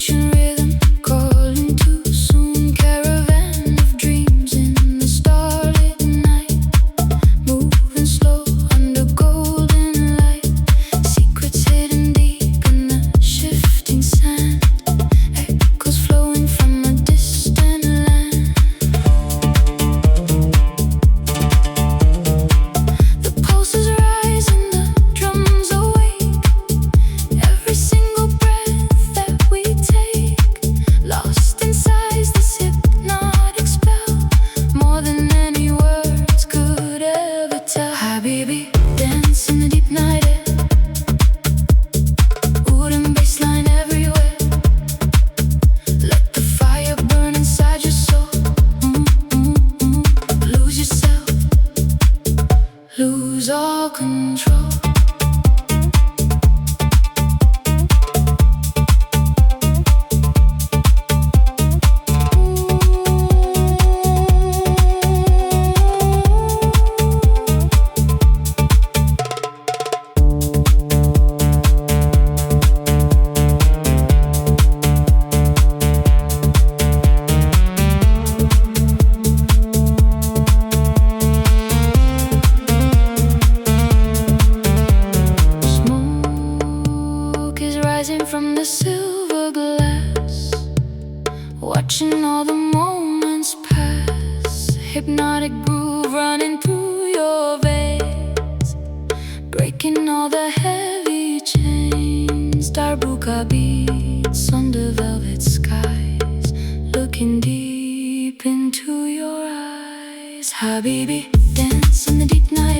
ancient rhythm calling too soon. Caravan of dreams in the starlit night, moving slow under golden light. Secrets hidden deep in the shifting sand, echoes flowing from a distant land. The pulses rise and the drums awake. Every single breath that we take, lost inside this hypnotic spell, more than any words could ever tell. Habibi, dance in the deep night air, wooden bassline everywhere. Let the fire burn inside your soul. Lose yourself, lose all control. Smoke is rising from the silver glass, watching all the moments pass. Hypnotic groove running through your veins, breaking all the heavy chains. Darbuka beats under velvet skies, looking deep into your eyes. Habibi, dance in the deep night.